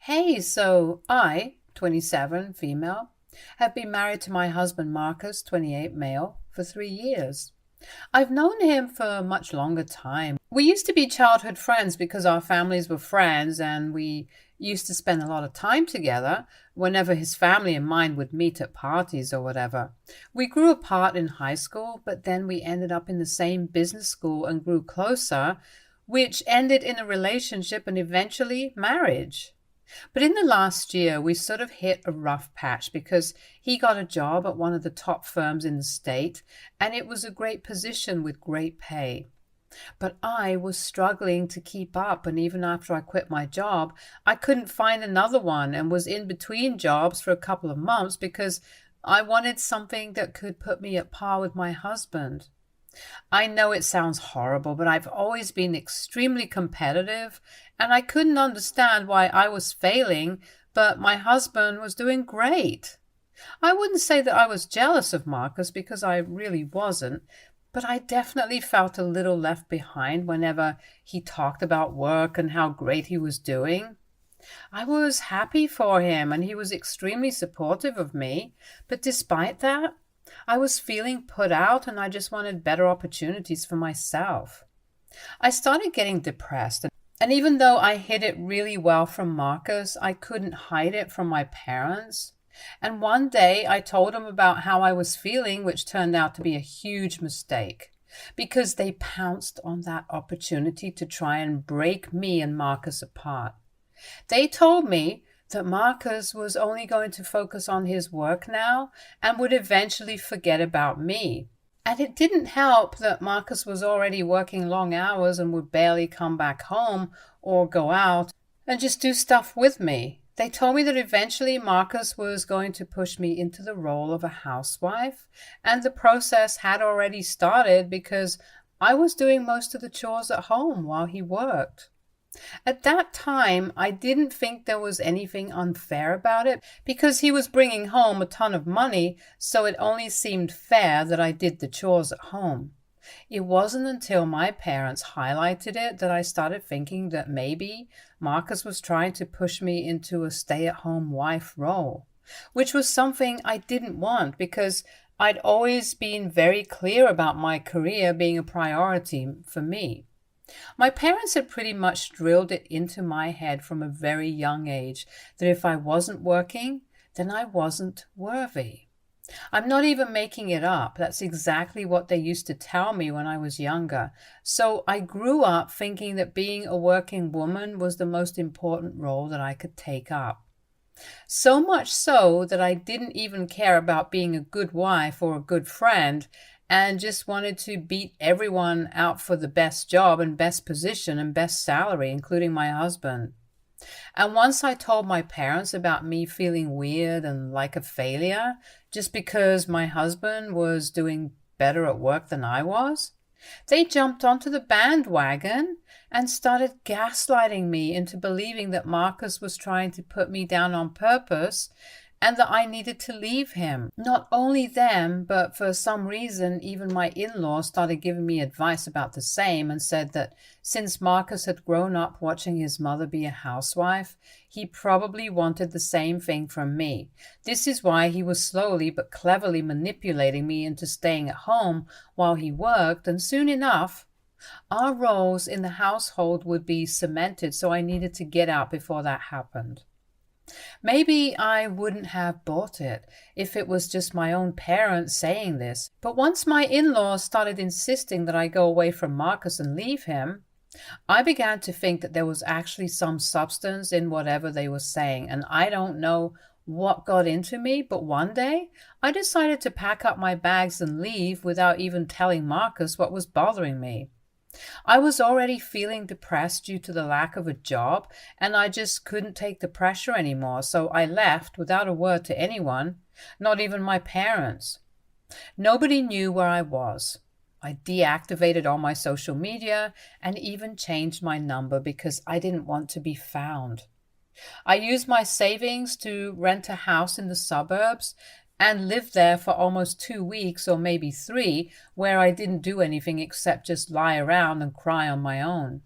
Hey, so I, 27, female, have been married to my husband Marcus, 28, male, for 3 years. I've known him for a much longer time. We used to be childhood friends because our families were friends and we used to spend a lot of time together whenever his family and mine would meet at parties or whatever. We grew apart in high school, but then we ended up in the same business school and grew closer, which ended in a relationship and eventually marriage. But in the last year, we sort of hit a rough patch because he got a job at one of the top firms in the state, and it was a great position with great pay. But I was struggling to keep up, and even after I quit my job, I couldn't find another one and was in between jobs for a couple of months because I wanted something that could put me at par with my husband. I know it sounds horrible, but I've always been extremely competitive, and I couldn't understand why I was failing, but my husband was doing great. I wouldn't say that I was jealous of Marcus because I really wasn't, but I definitely felt a little left behind whenever he talked about work and how great he was doing. I was happy for him and he was extremely supportive of me, but despite that, I was feeling put out and I just wanted better opportunities for myself. I started getting depressed, and even though I hid it really well from Marcus, I couldn't hide it from my parents. And one day I told them about how I was feeling, which turned out to be a huge mistake because they pounced on that opportunity to try and break me and Marcus apart. They told me that Marcus was only going to focus on his work now and would eventually forget about me. And it didn't help that Marcus was already working long hours and would barely come back home or go out and just do stuff with me. They told me that eventually Marcus was going to push me into the role of a housewife, and the process had already started because I was doing most of the chores at home while he worked. At that time, I didn't think there was anything unfair about it because he was bringing home a ton of money, so it only seemed fair that I did the chores at home. It wasn't until my parents highlighted it that I started thinking that maybe Marcus was trying to push me into a stay-at-home wife role, which was something I didn't want because I'd always been very clear about my career being a priority for me. My parents had pretty much drilled it into my head from a very young age that if I wasn't working, then I wasn't worthy. I'm not even making it up. That's exactly what they used to tell me when I was younger. So I grew up thinking that being a working woman was the most important role that I could take up. So much so that I didn't even care about being a good wife or a good friend and just wanted to beat everyone out for the best job and best position and best salary, including my husband. And once I told my parents about me feeling weird and like a failure just because my husband was doing better at work than I was, they jumped onto the bandwagon and started gaslighting me into believing that Marcus was trying to put me down on purpose and that I needed to leave him. Not only them, but for some reason, even my in-laws started giving me advice about the same and said that since Marcus had grown up watching his mother be a housewife, he probably wanted the same thing from me. This is why he was slowly but cleverly manipulating me into staying at home while he worked, and soon enough, our roles in the household would be cemented, so I needed to get out before that happened. Maybe I wouldn't have bought it if it was just my own parents saying this, but once my in-laws started insisting that I go away from Marcus and leave him, I began to think that there was actually some substance in whatever they were saying, and I don't know what got into me, but one day I decided to pack up my bags and leave without even telling Marcus what was bothering me. I was already feeling depressed due to the lack of a job, and I just couldn't take the pressure anymore, so I left without a word to anyone, not even my parents. Nobody knew where I was. I deactivated all my social media and even changed my number because I didn't want to be found. I used my savings to rent a house in the suburbs and lived there for almost 2 weeks or maybe 3, where I didn't do anything except just lie around and cry on my own.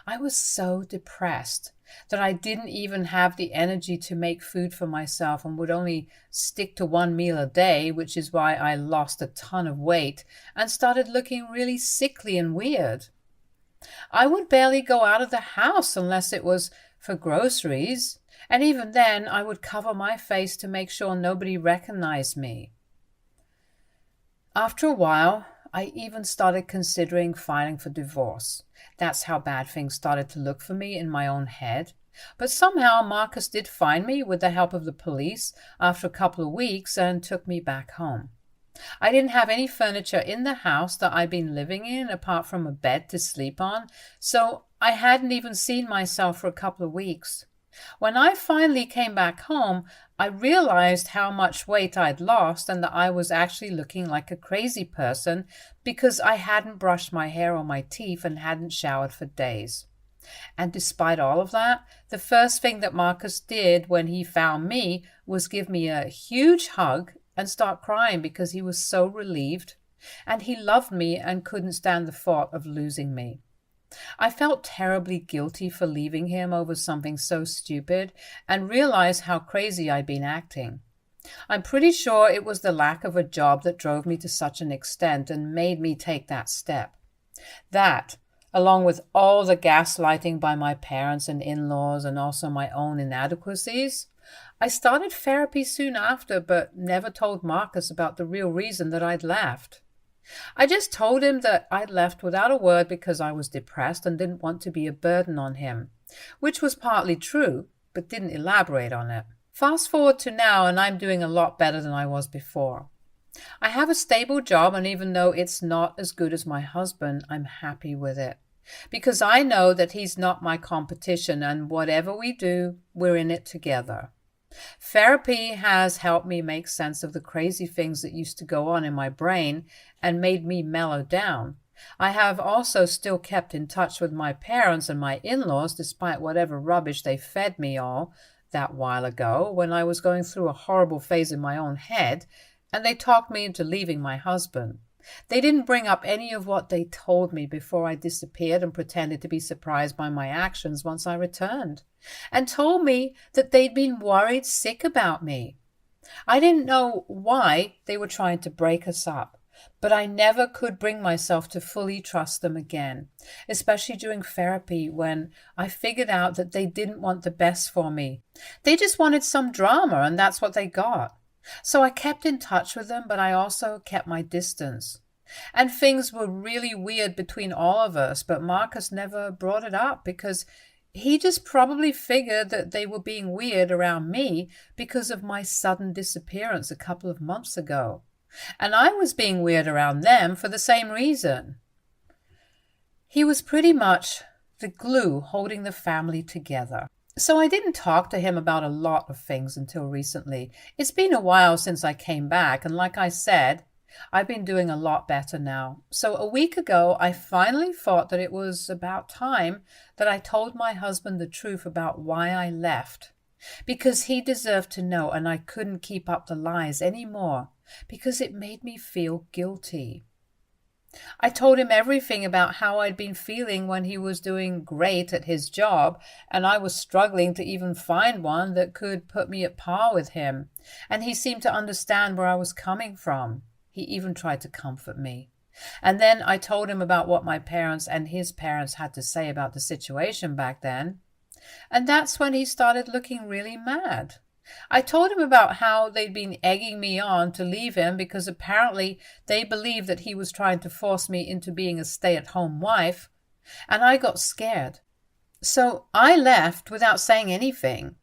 I was so depressed that I didn't even have the energy to make food for myself and would only stick to one meal a day, which is why I lost a ton of weight and started looking really sickly and weird. I would barely go out of the house unless it was for groceries, and even then I would cover my face to make sure nobody recognized me. After a while, I even started considering filing for divorce. That's how bad things started to look for me in my own head. But somehow Marcus did find me with the help of the police after a couple of weeks and took me back home. I didn't have any furniture in the house that I'd been living in apart from a bed to sleep on, so I hadn't even seen myself for a couple of weeks. When I finally came back home, I realized how much weight I'd lost and that I was actually looking like a crazy person because I hadn't brushed my hair or my teeth and hadn't showered for days. And despite all of that, the first thing that Marcus did when he found me was give me a huge hug and start crying because he was so relieved, and he loved me and couldn't stand the thought of losing me. I felt terribly guilty for leaving him over something so stupid and realized how crazy I'd been acting. I'm pretty sure it was the lack of a job that drove me to such an extent and made me take that step. That, along with all the gaslighting by my parents and in-laws and also my own inadequacies. I started therapy soon after, but never told Marcus about the real reason that I'd left. I just told him that I'd left without a word because I was depressed and didn't want to be a burden on him, which was partly true, but didn't elaborate on it. Fast forward to now, and I'm doing a lot better than I was before. I have a stable job, and even though it's not as good as my husband, I'm happy with it. Because I know that he's not my competition, and whatever we do, we're in it together. Therapy has helped me make sense of the crazy things that used to go on in my brain and made me mellow down. I have also still kept in touch with my parents and my in-laws despite whatever rubbish they fed me all that while ago when I was going through a horrible phase in my own head, and they talked me into leaving my husband. They didn't bring up any of what they told me before I disappeared and pretended to be surprised by my actions once I returned, and told me that they'd been worried sick about me. I didn't know why they were trying to break us up, but I never could bring myself to fully trust them again, especially during therapy when I figured out that they didn't want the best for me. They just wanted some drama, and that's what they got. So I kept in touch with them, but I also kept my distance. And things were really weird between all of us, but Marcus never brought it up because he just probably figured that they were being weird around me because of my sudden disappearance a couple of months ago. And I was being weird around them for the same reason. He was pretty much the glue holding the family together. So I didn't talk to him about a lot of things until recently. It's been a while since I came back, and like I said, I've been doing a lot better now. So a week ago, I finally thought that it was about time that I told my husband the truth about why I left. Because he deserved to know, and I couldn't keep up the lies anymore, because it made me feel guilty. I told him everything about how I'd been feeling when he was doing great at his job, and I was struggling to even find one that could put me at par with him, and he seemed to understand where I was coming from. He even tried to comfort me. And then I told him about what my parents and his parents had to say about the situation back then, and that's when he started looking really mad. I told him about how they'd been egging me on to leave him because apparently they believed that he was trying to force me into being a stay-at-home wife, and I got scared. So I left without saying anything.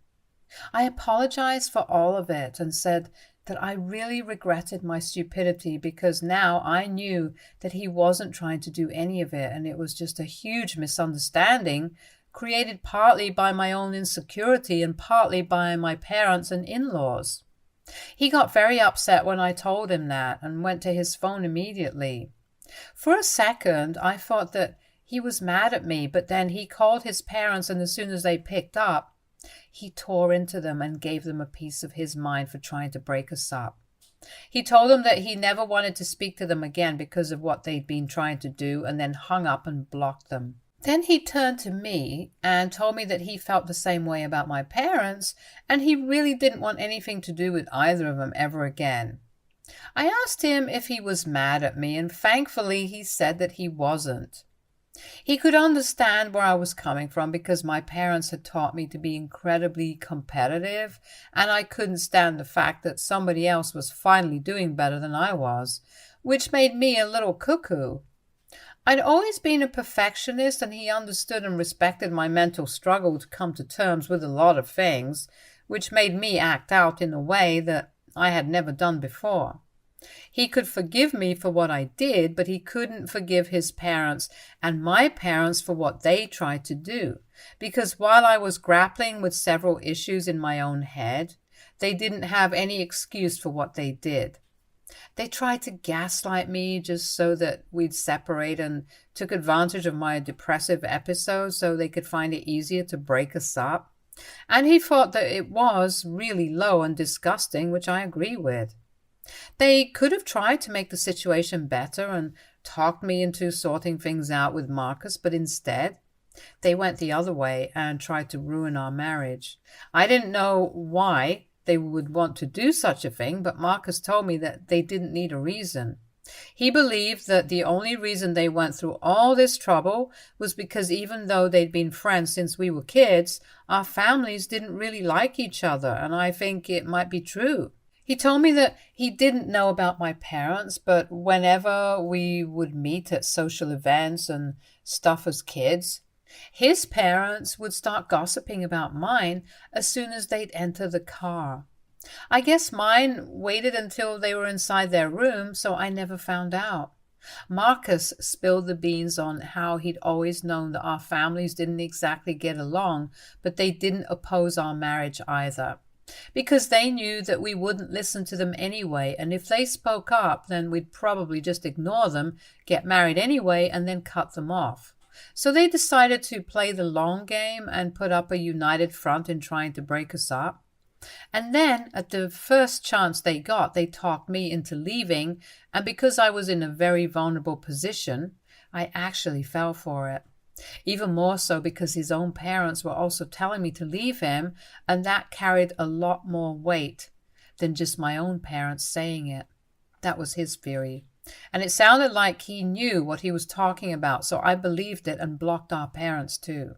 I apologized for all of it and said that I really regretted my stupidity because now I knew that he wasn't trying to do any of it and it was just a huge misunderstanding created partly by my own insecurity and partly by my parents and in-laws. He got very upset when I told him that and went to his phone immediately. For a second, I thought that he was mad at me, but then he called his parents, and as soon as they picked up, he tore into them and gave them a piece of his mind for trying to break us up. He told them that he never wanted to speak to them again because of what they'd been trying to do, and then hung up and blocked them. Then he turned to me and told me that he felt the same way about my parents, and he really didn't want anything to do with either of them ever again. I asked him if he was mad at me, and thankfully he said that he wasn't. He could understand where I was coming from because my parents had taught me to be incredibly competitive, and I couldn't stand the fact that somebody else was finally doing better than I was, which made me a little cuckoo. I'd always been a perfectionist, and he understood and respected my mental struggle to come to terms with a lot of things, which made me act out in a way that I had never done before. He could forgive me for what I did, but he couldn't forgive his parents and my parents for what they tried to do, because while I was grappling with several issues in my own head, they didn't have any excuse for what they did. They tried to gaslight me just so that we'd separate and took advantage of my depressive episodes so they could find it easier to break us up. And he thought that it was really low and disgusting, which I agree with. They could have tried to make the situation better and talked me into sorting things out with Marcus, but instead, they went the other way and tried to ruin our marriage. I didn't know why they would want to do such a thing, but Marcus told me that they didn't need a reason. He believed that the only reason they went through all this trouble was because even though they'd been friends since we were kids, our families didn't really like each other, and I think it might be true. He told me that he didn't know about my parents, but whenever we would meet at social events and stuff as kids, his parents would start gossiping about mine as soon as they'd enter the car. I guess mine waited until they were inside their room, so I never found out. Marcus spilled the beans on how he'd always known that our families didn't exactly get along, but they didn't oppose our marriage either, because they knew that we wouldn't listen to them anyway, and if they spoke up, then we'd probably just ignore them, get married anyway, and then cut them off. So they decided to play the long game and put up a united front in trying to break us up. And then, at the first chance they got, they talked me into leaving, and because I was in a very vulnerable position, I actually fell for it. Even more so because his own parents were also telling me to leave him, and that carried a lot more weight than just my own parents saying it. That was his theory. And it sounded like he knew what he was talking about, so I believed it and blocked our parents too.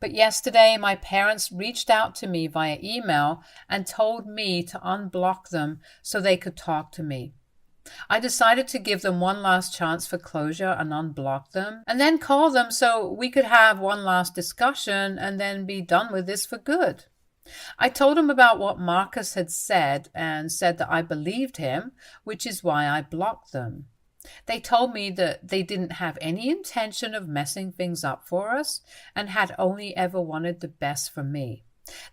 But yesterday, my parents reached out to me via email and told me to unblock them so they could talk to me. I decided to give them one last chance for closure and unblock them, and then call them so we could have one last discussion and then be done with this for good. I told him about what Marcus had said and said that I believed him, which is why I blocked them. They told me that they didn't have any intention of messing things up for us and had only ever wanted the best for me.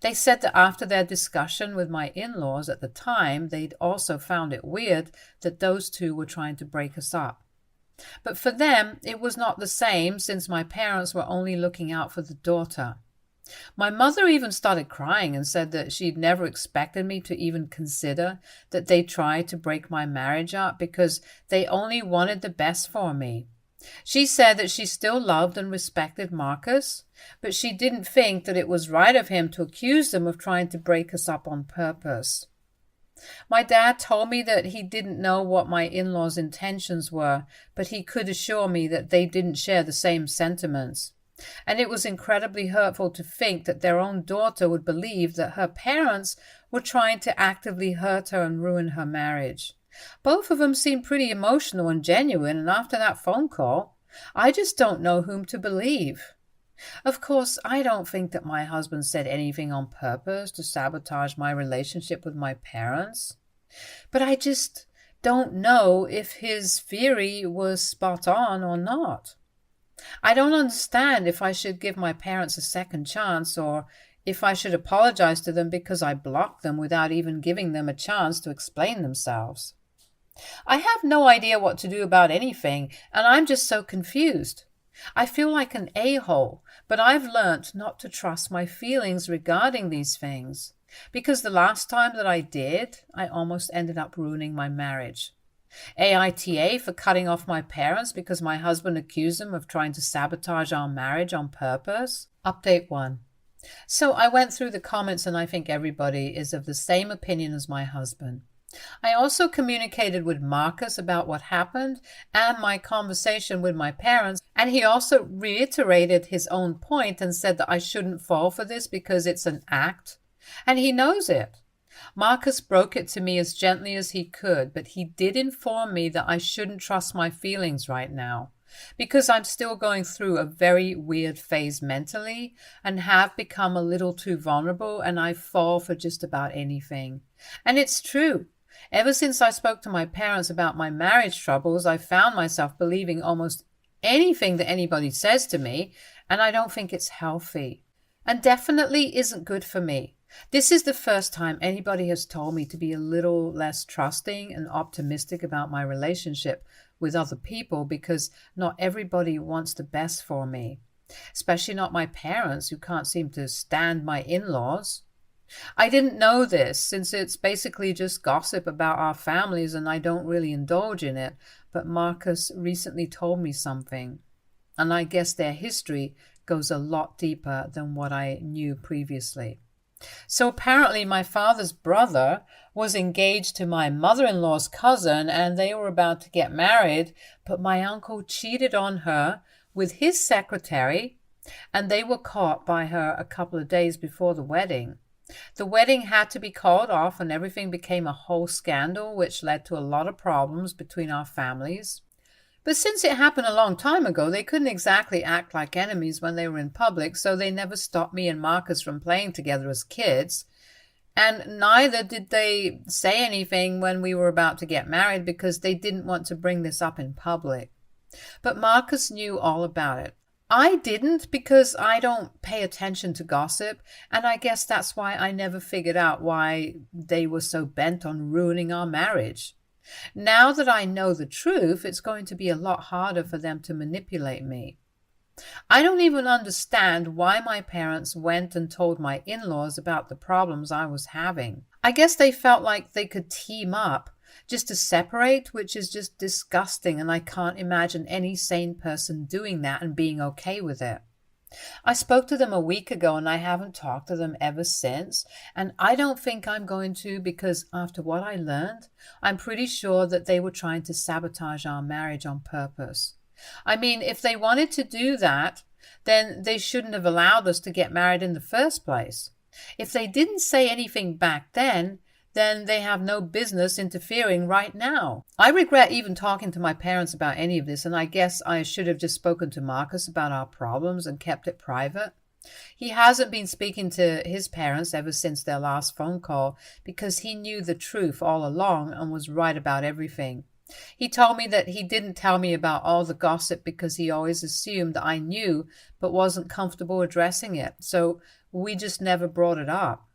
They said that after their discussion with my in-laws at the time, they'd also found it weird that those two were trying to break us up. But for them, it was not the same since my parents were only looking out for the daughter. My mother even started crying and said that she'd never expected me to even consider that they tried to break my marriage up because they only wanted the best for me. She said that she still loved and respected Marcus, but she didn't think that it was right of him to accuse them of trying to break us up on purpose. My dad told me that he didn't know what my in-laws' intentions were, but he could assure me that they didn't share the same sentiments. And it was incredibly hurtful to think that their own daughter would believe that her parents were trying to actively hurt her and ruin her marriage. Both of them seemed pretty emotional and genuine, and after that phone call, I just don't know whom to believe. Of course, I don't think that my husband said anything on purpose to sabotage my relationship with my parents, but I just don't know if his theory was spot on or not. I don't understand if I should give my parents a second chance or if I should apologize to them because I blocked them without even giving them a chance to explain themselves. I have no idea what to do about anything, and I'm just so confused. I feel like an a-hole, but I've learnt not to trust my feelings regarding these things, because the last time that I did, I almost ended up ruining my marriage. AITA for cutting off my parents because my husband accused them of trying to sabotage our marriage on purpose. Update 1. So I went through the comments and I think everybody is of the same opinion as my husband. I also communicated with Marcus about what happened and my conversation with my parents, and he also reiterated his own point and said that I shouldn't fall for this because it's an act, and he knows it. Marcus broke it to me as gently as he could, but he did inform me that I shouldn't trust my feelings right now because I'm still going through a very weird phase mentally and have become a little too vulnerable, and I fall for just about anything. And it's true. Ever since I spoke to my parents about my marriage troubles, I found myself believing almost anything that anybody says to me, and I don't think it's healthy. And definitely isn't good for me. This is the first time anybody has told me to be a little less trusting and optimistic about my relationship with other people, because not everybody wants the best for me, especially not my parents, who can't seem to stand my in-laws. I didn't know this, since it's basically just gossip about our families and I don't really indulge in it, but Marcus recently told me something, and I guess their history goes a lot deeper than what I knew previously. So apparently my father's brother was engaged to my mother-in-law's cousin and they were about to get married, but my uncle cheated on her with his secretary and they were caught by her a couple of days before the wedding. The wedding had to be called off and everything became a whole scandal, which led to a lot of problems between our families. But since it happened a long time ago, they couldn't exactly act like enemies when they were in public, so they never stopped me and Marcus from playing together as kids. And neither did they say anything when we were about to get married because they didn't want to bring this up in public. But Marcus knew all about it. I didn't, because I don't pay attention to gossip, and I guess that's why I never figured out why they were so bent on ruining our marriage. Now that I know the truth, it's going to be a lot harder for them to manipulate me. I don't even understand why my parents went and told my in-laws about the problems I was having. I guess they felt like they could team up just to separate, which is just disgusting, and I can't imagine any sane person doing that and being okay with it. I spoke to them a week ago and I haven't talked to them ever since, and I don't think I'm going to, because after what I learned, I'm pretty sure that they were trying to sabotage our marriage on purpose. I mean, if they wanted to do that, then they shouldn't have allowed us to get married in the first place. If they didn't say anything back then they have no business interfering right now. I regret even talking to my parents about any of this, and I guess I should have just spoken to Marcus about our problems and kept it private. He hasn't been speaking to his parents ever since their last phone call because he knew the truth all along and was right about everything. He told me that he didn't tell me about all the gossip because he always assumed that I knew but wasn't comfortable addressing it, so we just never brought it up.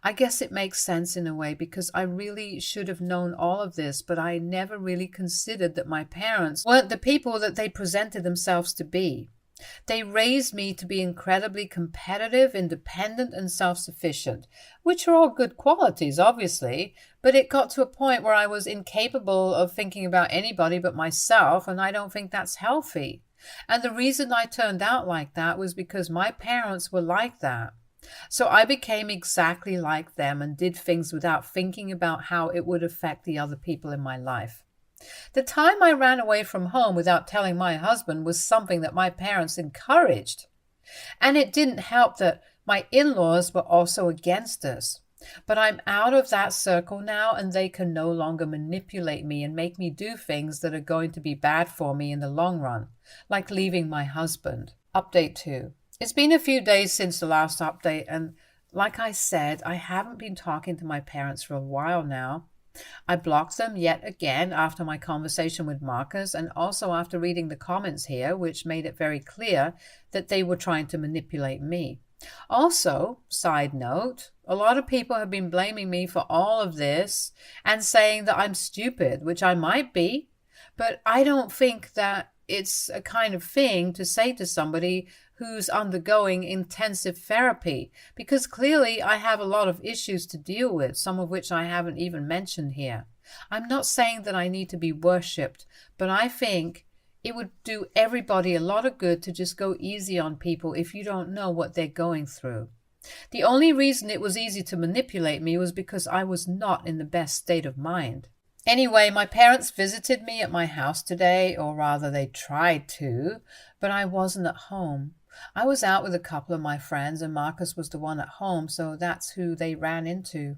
I guess it makes sense in a way because I really should have known all of this, but I never really considered that my parents weren't the people that they presented themselves to be. They raised me to be incredibly competitive, independent, and self-sufficient, which are all good qualities, obviously, but it got to a point where I was incapable of thinking about anybody but myself, and I don't think that's healthy. And the reason I turned out like that was because my parents were like that. So I became exactly like them and did things without thinking about how it would affect the other people in my life. The time I ran away from home without telling my husband was something that my parents encouraged. And it didn't help that my in-laws were also against us. But I'm out of that circle now, and they can no longer manipulate me and make me do things that are going to be bad for me in the long run, like leaving my husband. Update 2. It's been a few days since the last update, and like I said, I haven't been talking to my parents for a while now. I blocked them yet again after my conversation with Marcus, and also after reading the comments here, which made it very clear that they were trying to manipulate me. Also, side note, a lot of people have been blaming me for all of this and saying that I'm stupid, which I might be, but I don't think that it's a kind of thing to say to somebody who's undergoing intensive therapy, because clearly I have a lot of issues to deal with, some of which I haven't even mentioned here. I'm not saying that I need to be worshipped, but I think it would do everybody a lot of good to just go easy on people if you don't know what they're going through. The only reason it was easy to manipulate me was because I was not in the best state of mind. Anyway, my parents visited me at my house today, or rather they tried to, but I wasn't at home. I was out with a couple of my friends and Marcus was the one at home, so that's who they ran into.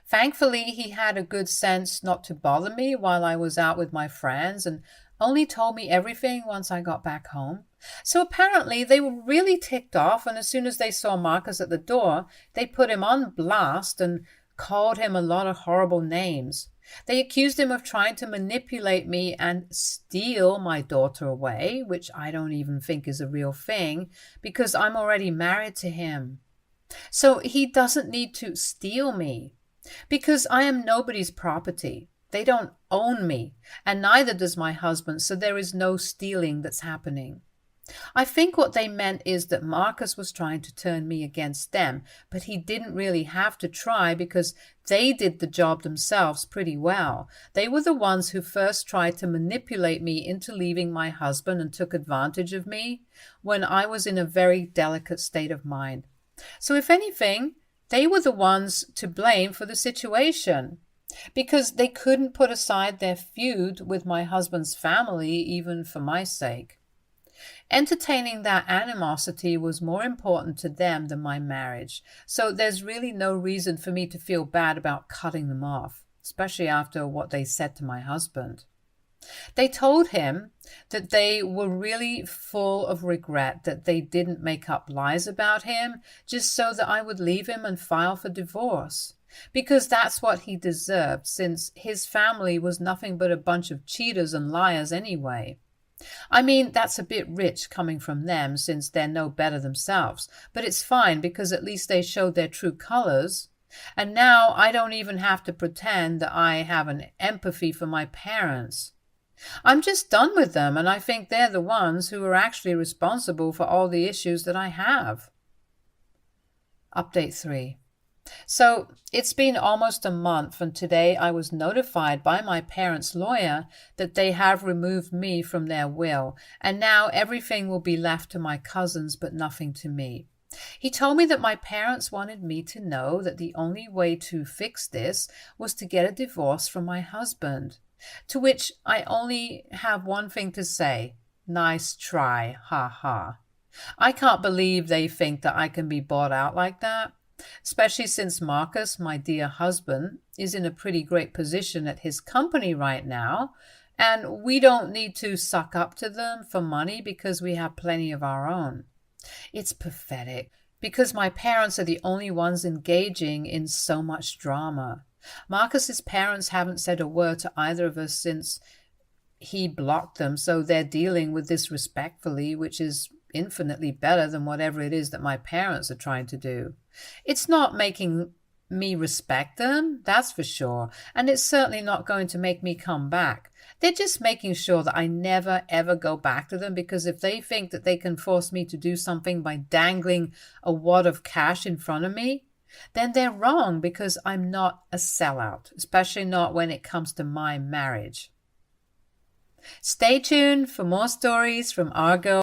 Thankfully, he had a good sense not to bother me while I was out with my friends and only told me everything once I got back home. So apparently they were really ticked off, and as soon as they saw Marcus at the door, they put him on blast and called him a lot of horrible names. They accused him of trying to manipulate me and steal my daughter away, which I don't even think is a real thing, because I'm already married to him. So he doesn't need to steal me, because I am nobody's property. They don't own me, and neither does my husband, so there is no stealing that's happening. I think what they meant is that Marcus was trying to turn me against them, but he didn't really have to try because they did the job themselves pretty well. They were the ones who first tried to manipulate me into leaving my husband and took advantage of me when I was in a very delicate state of mind. So if anything, they were the ones to blame for the situation, because they couldn't put aside their feud with my husband's family even for my sake. Entertaining that animosity was more important to them than my marriage, so there's really no reason for me to feel bad about cutting them off, especially after what they said to my husband. They told him that they were really full of regret that they didn't make up lies about him just so that I would leave him and file for divorce, because that's what he deserved, since his family was nothing but a bunch of cheaters and liars anyway. I mean, that's a bit rich coming from them since they're no better themselves, but it's fine because at least they showed their true colors. And now I don't even have to pretend that I have an empathy for my parents. I'm just done with them, and I think they're the ones who are actually responsible for all the issues that I have. Update 3. So it's been almost a month, and today I was notified by my parents' lawyer that they have removed me from their will, and now everything will be left to my cousins but nothing to me. He told me that my parents wanted me to know that the only way to fix this was to get a divorce from my husband, to which I only have one thing to say: nice try, ha ha. I can't believe they think that I can be bought out like that. Especially since Marcus, my dear husband, is in a pretty great position at his company right now, and we don't need to suck up to them for money because we have plenty of our own. It's pathetic, because my parents are the only ones engaging in so much drama. Marcus's parents haven't said a word to either of us since he blocked them, so they're dealing with this respectfully, which is infinitely better than whatever it is that my parents are trying to do. It's not making me respect them, that's for sure, and it's certainly not going to make me come back. They're just making sure that I never ever go back to them, because if they think that they can force me to do something by dangling a wad of cash in front of me, then they're wrong, because I'm not a sellout, especially not when it comes to my marriage. Stay tuned for more stories from our girl